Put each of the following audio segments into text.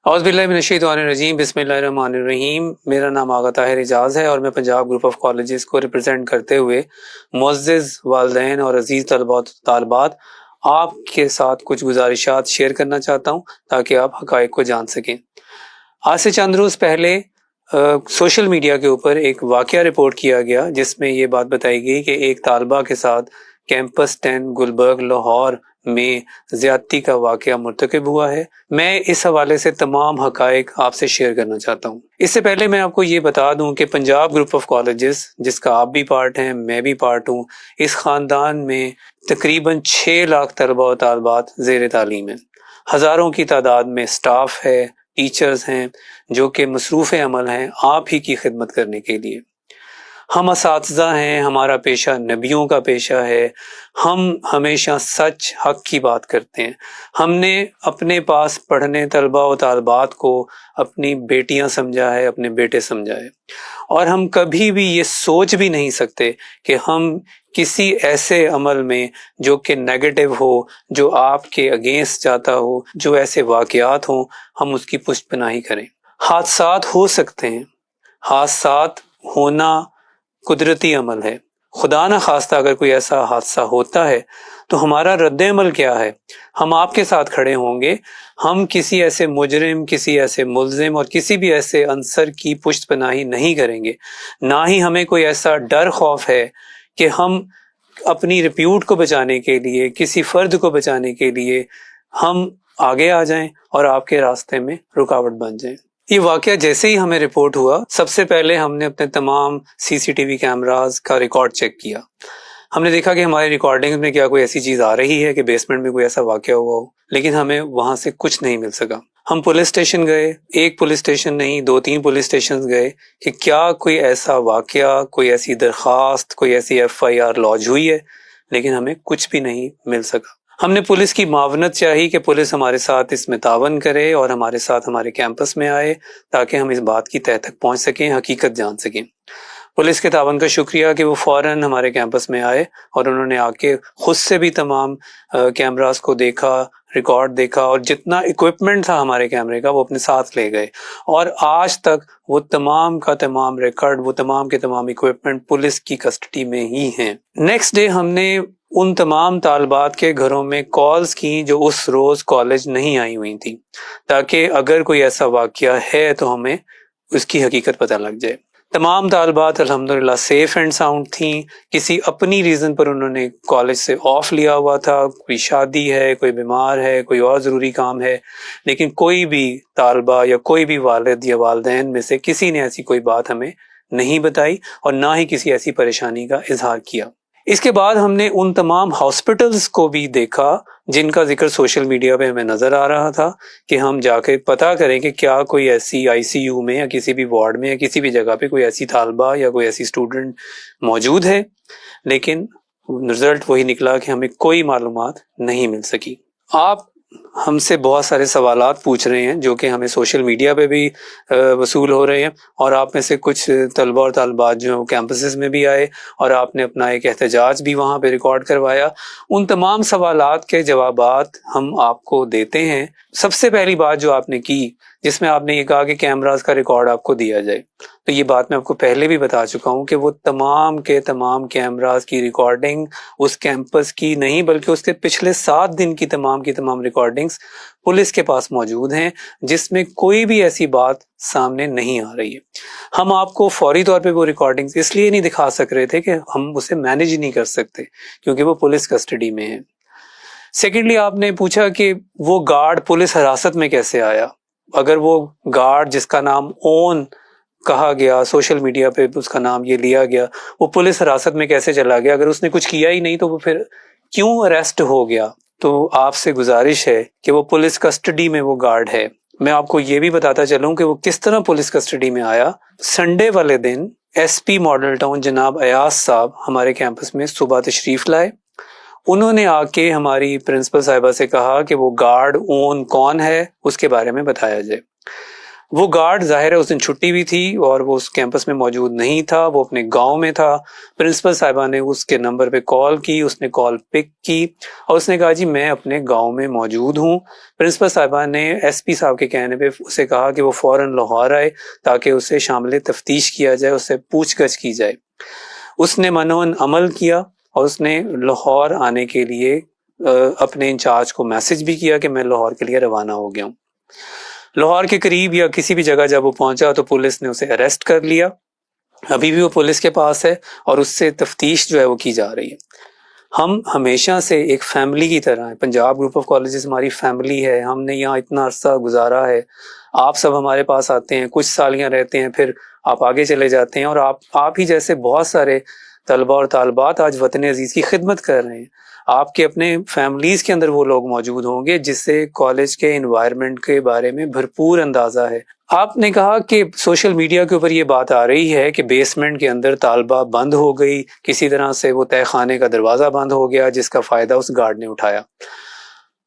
اعوذ باللہ من الشیطان الرجیم، بسم اللہ الرحمن الرحیم۔ میرا نام آغا طاہر اعجاز ہے اور میں پنجاب گروپ آف کالجز کو ریپرزینٹ کرتے ہوئے معزز والدین اور عزیز طلباء طالبات آپ کے ساتھ کچھ گزارشات شیئر کرنا چاہتا ہوں تاکہ آپ حقائق کو جان سکیں۔ آج سے چند روز پہلے سوشل میڈیا کے اوپر ایک واقعہ رپورٹ کیا گیا جس میں یہ بات بتائی گئی کہ ایک طالبہ کے ساتھ کیمپس 10 گلبرگ لاہور میں زیادتی کا واقعہ مرتکب ہوا ہے۔ میں اس حوالے سے تمام حقائق آپ سے شیئر کرنا چاہتا ہوں۔ اس سے پہلے میں آپ کو یہ بتا دوں کہ پنجاب گروپ آف کالجز، جس کا آپ بھی پارٹ ہیں، میں بھی پارٹ ہوں، اس خاندان میں تقریباً 6 لاکھ طلباء و طالبات زیر تعلیم ہیں۔ ہزاروں کی تعداد میں سٹاف ہے، ٹیچرز ہیں جو کہ مصروف عمل ہیں آپ ہی کی خدمت کرنے کے لیے۔ ہم اساتذہ ہیں، ہمارا پیشہ نبیوں کا پیشہ ہے، ہم ہمیشہ سچ حق کی بات کرتے ہیں۔ ہم نے اپنے پاس پڑھنے طلباء و طالبات کو اپنی بیٹیاں سمجھا ہے، اپنے بیٹے سمجھا ہے، اور ہم کبھی بھی یہ سوچ بھی نہیں سکتے کہ ہم کسی ایسے عمل میں جو کہ نیگیٹو ہو، جو آپ کے اگینسٹ جاتا ہو، جو ایسے واقعات ہوں، ہم اس کی پشت پناہی کریں۔ حادثات ہو سکتے ہیں، حادثات ہونا قدرتی عمل ہے۔ خدا نہ خواستہ اگر کوئی ایسا حادثہ ہوتا ہے تو ہمارا رد عمل کیا ہے؟ ہم آپ کے ساتھ کھڑے ہوں گے۔ ہم کسی ایسے مجرم، کسی ایسے ملزم اور کسی بھی ایسے عنصر کی پشت پناہی نہیں کریں گے۔ نہ ہی ہمیں کوئی ایسا ڈر خوف ہے کہ ہم اپنی ریپیوٹ کو بچانے کے لیے، کسی فرد کو بچانے کے لیے ہم آگے آ جائیں اور آپ کے راستے میں رکاوٹ بن جائیں۔ یہ واقعہ جیسے ہی ہمیں رپورٹ ہوا، سب سے پہلے ہم نے اپنے تمام CCTV کیمراز کا ریکارڈ چیک کیا۔ ہم نے دیکھا کہ ہماری ریکارڈنگ میں کیا کوئی ایسی چیز آ رہی ہے کہ بیسمنٹ میں کوئی ایسا واقعہ ہوا ہو، لیکن ہمیں وہاں سے کچھ نہیں مل سکا۔ ہم پولیس اسٹیشن گئے، ایک پولیس اسٹیشن نہیں 2-3 پولیس اسٹیشن گئے کہ کیا کوئی ایسا واقعہ، کوئی ایسی درخواست، کوئی ایسی FIR لانچ ہوئی ہے، لیکن ہمیں کچھ بھی نہیں مل سکا۔ ہم نے پولیس کی معاونت چاہی کہ پولیس ہمارے ساتھ اس میں تعاون کرے اور ہمارے ساتھ ہمارے کیمپس میں آئے تاکہ ہم اس بات کی تہہ تک پہنچ سکیں، حقیقت جان سکیں۔ پولیس کے تعاون کا شکریہ کہ وہ فوراً ہمارے کیمپس میں آئے اور انہوں نے آ کے خود سے بھی تمام کیمراز کو دیکھا، ریکارڈ دیکھا، اور جتنا اکوپمنٹ تھا ہمارے کیمرے کا وہ اپنے ساتھ لے گئے، اور آج تک وہ تمام کا تمام ریکارڈ، وہ تمام کے تمام اکوپمنٹ پولیس کی کسٹڈی میں ہی ہیں۔ نیکسٹ ڈے ہم نے ان تمام طالبات کے گھروں میں کالز کی جو اس روز کالج نہیں آئی ہوئی تھی، تاکہ اگر کوئی ایسا واقعہ ہے تو ہمیں اس کی حقیقت پتہ لگ جائے۔ تمام طالبات الحمدللہ سیف اینڈ ساؤنڈ تھیں۔ کسی اپنی ریزن پر انہوں نے کالج سے آف لیا ہوا تھا، کوئی شادی ہے، کوئی بیمار ہے، کوئی اور ضروری کام ہے، لیکن کوئی بھی طالبہ یا کوئی بھی والد یا والدین میں سے کسی نے ایسی کوئی بات ہمیں نہیں بتائی اور نہ ہی کسی ایسی پریشانی کا اظہار کیا۔ اس کے بعد ہم نے ان تمام ہاسپٹلز کو بھی دیکھا جن کا ذکر سوشل میڈیا پہ ہمیں نظر آ رہا تھا کہ ہم جا کے پتہ کریں کہ کیا کوئی ایسی ICU میں یا کسی بھی وارڈ میں یا کسی بھی جگہ پہ کوئی ایسی طالبہ یا کوئی ایسی اسٹوڈنٹ موجود ہے، لیکن رزلٹ وہی نکلا کہ ہمیں کوئی معلومات نہیں مل سکی۔ آپ ہم سے بہت سارے سوالات پوچھ رہے ہیں جو کہ ہمیں سوشل میڈیا پہ بھی وصول ہو رہے ہیں، اور آپ میں سے کچھ طلبہ اور طالبات جو کیمپسز میں بھی آئے اور آپ نے اپنا ایک احتجاج بھی وہاں پہ ریکارڈ کروایا۔ ان تمام سوالات کے جوابات ہم آپ کو دیتے ہیں۔ سب سے پہلی بات جو آپ نے کی، جس میں آپ نے یہ کہا کہ کیمراز کا ریکارڈ آپ کو دیا جائے، تو یہ بات میں آپ کو پہلے بھی بتا چکا ہوں کہ وہ تمام کے تمام کیمراز کی ریکارڈنگ اس کیمپس کی نہیں بلکہ اس کے پچھلے 7 دن کی تمام ریکارڈنگز پولیس کے پاس موجود ہیں، جس میں کوئی بھی ایسی بات سامنے نہیں آ رہی ہے۔ ہم آپ کو فوری طور پہ وہ ریکارڈنگز اس لیے نہیں دکھا سک رہے تھے کہ ہم اسے مینیج نہیں کر سکتے کیونکہ وہ پولیس کسٹڈی میں ہے۔ سیکنڈلی آپ نے پوچھا کہ وہ گارڈ پولیس حراست میں کیسے آیا؟ اگر وہ گارڈ جس کا نام اون کہا گیا، سوشل میڈیا پہ اس کا نام یہ لیا گیا، وہ پولیس حراست میں کیسے چلا گیا؟ اگر اس نے کچھ کیا ہی نہیں تو وہ پھر کیوں اریسٹ ہو گیا؟ تو آپ سے گزارش ہے کہ وہ پولیس کسٹڈی میں وہ گارڈ ہے۔ میں آپ کو یہ بھی بتاتا چلوں کہ وہ کس طرح پولیس کسٹڈی میں آیا۔ سنڈے والے دن SP ماڈل ٹاؤن جناب ایاز صاحب ہمارے کیمپس میں صبح تشریف لائے۔ انہوں نے آ کے ہماری پرنسپل صاحبہ سے کہا کہ وہ گارڈ اون کون ہے، اس کے بارے میں بتایا جائے۔ وہ گارڈ ظاہر ہے اس دن چھٹی بھی تھی اور وہ اس کیمپس میں موجود نہیں تھا، وہ اپنے گاؤں میں تھا۔ پرنسپل صاحبہ نے اس کے نمبر پہ کال کی، اس نے کال پک کی اور اس نے کہا جی میں اپنے گاؤں میں موجود ہوں۔ پرنسپل صاحبہ نے ایس پی صاحب کے کہنے پہ اسے کہا کہ وہ فوراً لاہور آئے تاکہ اسے شامل تفتیش کیا جائے، اس سے پوچھ گچھ کی جائے۔ اس نے منون عمل کیا اور اس نے لاہور آنے کے لیے اپنے انچارج کو میسج بھی کیا کہ میں لاہور کے لیے روانہ ہو گیا ہوں۔ لاہور کے قریب یا کسی بھی جگہ جب وہ پہنچا تو پولیس نے اسے اریسٹ کر لیا، ابھی بھی وہ پولیس کے پاس ہے اور اس سے تفتیش جو ہے وہ کی جا رہی ہے۔ ہم ہمیشہ سے ایک فیملی کی طرح ہیں، پنجاب گروپ آف کالجز ہماری فیملی ہے، ہم نے یہاں اتنا عرصہ گزارا ہے، آپ سب ہمارے پاس آتے ہیں، کچھ سالیاں رہتے ہیں، پھر آپ آگے چلے جاتے ہیں، اور آپ ہی جیسے بہت سارے طلبہ اور طالبات آج وطن عزیز کی خدمت کر رہے ہیں۔ آپ کے اپنے فیملیز کے اندر وہ لوگ موجود ہوں گے جس سے کالج کے انوائرمنٹ کے بارے میں بھرپور اندازہ ہے۔ آپ نے کہا کہ سوشل میڈیا کے اوپر یہ بات آ رہی ہے کہ بیسمنٹ کے اندر طالبہ بند ہو گئی، کسی طرح سے وہ تہہ خانے کا دروازہ بند ہو گیا جس کا فائدہ اس گارڈ نے اٹھایا۔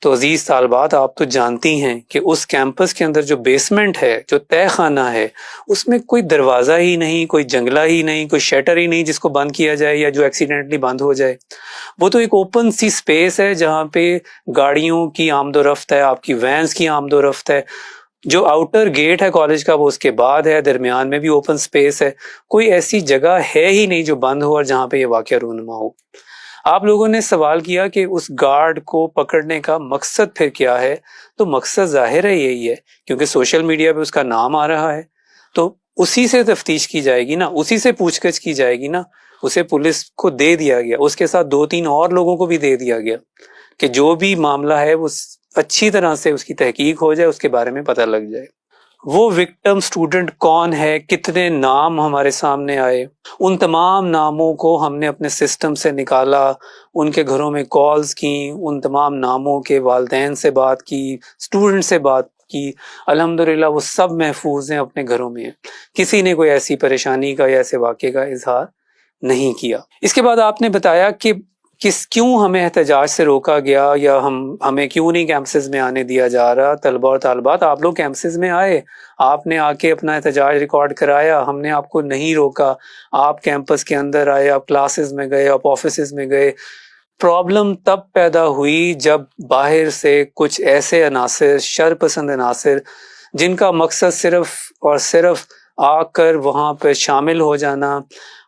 تو عزیز طالبات، آپ تو جانتی ہیں کہ اس کیمپس کے اندر جو بیسمنٹ ہے، جو تہہ خانہ ہے، اس میں کوئی دروازہ ہی نہیں، کوئی جنگلہ ہی نہیں، کوئی شٹر ہی نہیں جس کو بند کیا جائے یا جو ایکسیڈنٹلی بند ہو جائے۔ وہ تو ایک اوپن سی سپیس ہے جہاں پہ گاڑیوں کی آمد و رفت ہے، آپ کی وینز کی آمد و رفت ہے۔ جو آؤٹر گیٹ ہے کالج کا وہ اس کے بعد ہے، درمیان میں بھی اوپن سپیس ہے، کوئی ایسی جگہ ہے ہی نہیں جو بند ہو اور جہاں پہ یہ واقعہ رونما ہو۔ آپ لوگوں نے سوال کیا کہ اس گارڈ کو پکڑنے کا مقصد پھر کیا ہے، تو مقصد ظاہر ہے یہی ہے، کیونکہ سوشل میڈیا پہ اس کا نام آ رہا ہے تو اسی سے تفتیش کی جائے گی نا، اسی سے پوچھ گچھ کی جائے گی نا۔ اسے پولیس کو دے دیا گیا، اس کے ساتھ 2-3 اور لوگوں کو بھی دے دیا گیا کہ جو بھی معاملہ ہے وہ اچھی طرح سے اس کی تحقیق ہو جائے، اس کے بارے میں پتہ لگ جائے۔ وہ وکٹم سٹوڈنٹ کون ہے، کتنے نام ہمارے سامنے آئے، ان تمام ناموں کو ہم نے اپنے سسٹم سے نکالا، ان کے گھروں میں کالز کی، ان تمام ناموں کے والدین سے بات کی، اسٹوڈنٹ سے بات کی، الحمدللہ وہ سب محفوظ ہیں، اپنے گھروں میں ہیں، کسی نے کوئی ایسی پریشانی کا یا ایسے واقعے کا اظہار نہیں کیا۔ اس کے بعد آپ نے بتایا کہ کیوں ہمیں احتجاج سے روکا گیا یا ہمیں کیوں نہیں کیمپسز میں آنے دیا جا رہا۔ طلبہ اور طالبات، آپ لوگ کیمپسز میں آئے، آپ نے آ کے اپنا احتجاج ریکارڈ کرایا، ہم نے آپ کو نہیں روکا، آپ کیمپس کے اندر آئے، آپ کلاسز میں گئے، آپ آفیسز میں گئے۔ پرابلم تب پیدا ہوئی جب باہر سے کچھ ایسے عناصر، شر پسند عناصر، جن کا مقصد صرف اور صرف آ کر وہاں پہ شامل ہو جانا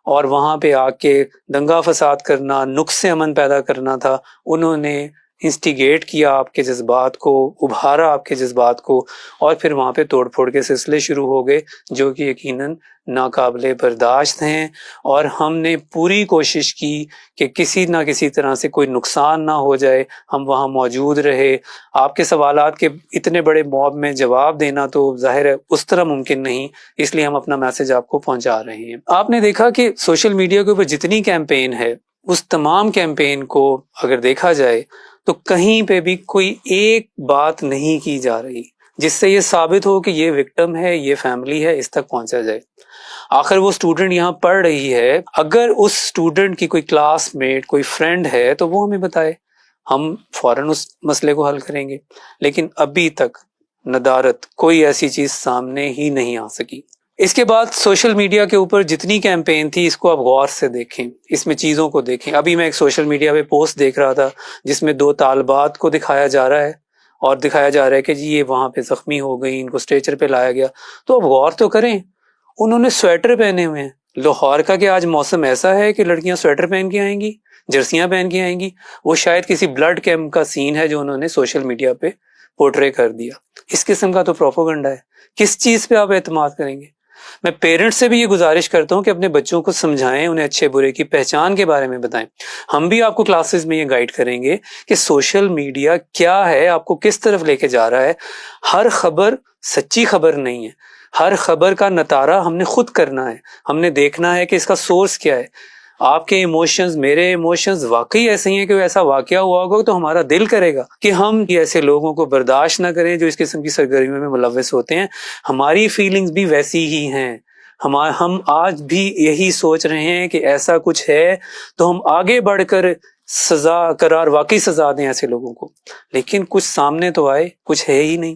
اور وہاں پہ آ کے دنگا فساد کرنا، نقص امن پیدا کرنا تھا، انہوں نے انسٹیگیٹ کیا آپ کے جذبات کو، ابھارا آپ کے جذبات کو، اور پھر وہاں پہ توڑ پھوڑ کے سلسلے شروع ہو گئے جو کہ یقیناً ناقابل برداشت ہیں۔ اور ہم نے پوری کوشش کی کہ کسی نہ کسی طرح سے کوئی نقصان نہ ہو جائے، ہم وہاں موجود رہے۔ آپ کے سوالات کے اتنے بڑے موب میں جواب دینا تو ظاہر ہے اس طرح ممکن نہیں، اس لیے ہم اپنا میسج آپ کو پہنچا رہے ہیں۔ آپ نے دیکھا کہ سوشل میڈیا کے اوپر جتنی کیمپین ہے، اس تمام کیمپین کو اگر دیکھا جائے تو کہیں پہ بھی کوئی ایک بات نہیں کی جا رہی جس سے یہ ثابت ہو کہ یہ وکٹم ہے، یہ فیملی ہے، اس تک پہنچا جائے۔ آخر وہ اسٹوڈنٹ یہاں پڑھ رہی ہے، اگر اس اسٹوڈنٹ کی کوئی کلاس میٹ، کوئی فرینڈ ہے تو وہ ہمیں بتائے، ہم فوراً اس مسئلے کو حل کریں گے، لیکن ابھی تک ندارت کوئی ایسی چیز سامنے ہی نہیں آ سکی۔ اس کے بعد سوشل میڈیا کے اوپر جتنی کیمپین تھی، اس کو آپ غور سے دیکھیں، اس میں چیزوں کو دیکھیں۔ ابھی میں ایک سوشل میڈیا پہ پوسٹ دیکھ رہا تھا جس میں 2 طالبات کو دکھایا جا رہا ہے اور دکھایا جا رہا ہے کہ جی یہ وہاں پہ زخمی ہو گئی، ان کو اسٹریچر پہ لایا گیا۔ تو اب غور تو کریں، انہوں نے سویٹر پہنے ہوئے ہیں۔ لاہور کا کہ آج موسم ایسا ہے کہ لڑکیاں سویٹر پہن کے آئیں گی، جرسیاں پہن کے آئیں گی۔ وہ شاید کسی بلڈ کیمپ کا سین ہے جو انہوں نے سوشل میڈیا پہ پورٹرے کر دیا۔ اس قسم کا تو پروپیگنڈا ہے، کس چیز پہ آپ اعتماد کریں گے؟ میں پیرنٹس سے بھی یہ گزارش کرتا ہوں کہ اپنے بچوں کو سمجھائیں، انہیں اچھے برے کی پہچان کے بارے میں بتائیں۔ ہم بھی آپ کو کلاسز میں یہ گائیڈ کریں گے کہ سوشل میڈیا کیا ہے، آپ کو کس طرف لے کے جا رہا ہے۔ ہر خبر سچی خبر نہیں ہے، ہر خبر کا نتارہ ہم نے خود کرنا ہے، ہم نے دیکھنا ہے کہ اس کا سورس کیا ہے۔ آپ کے ایموشنز، میرے ایموشنز واقعی ایسے ہی ہیں کہ ایسا واقعہ ہوا ہوگا تو ہمارا دل کرے گا کہ ہم ایسے لوگوں کو برداشت نہ کریں جو اس قسم کی سرگرمیوں میں ملوث ہوتے ہیں۔ ہماری فیلنگز بھی ویسی ہی ہیں، ہم آج بھی یہی سوچ رہے ہیں کہ ایسا کچھ ہے تو ہم آگے بڑھ کر سزا قرار، واقعی سزا دیں ایسے لوگوں کو، لیکن کچھ سامنے تو آئے، کچھ ہے ہی نہیں۔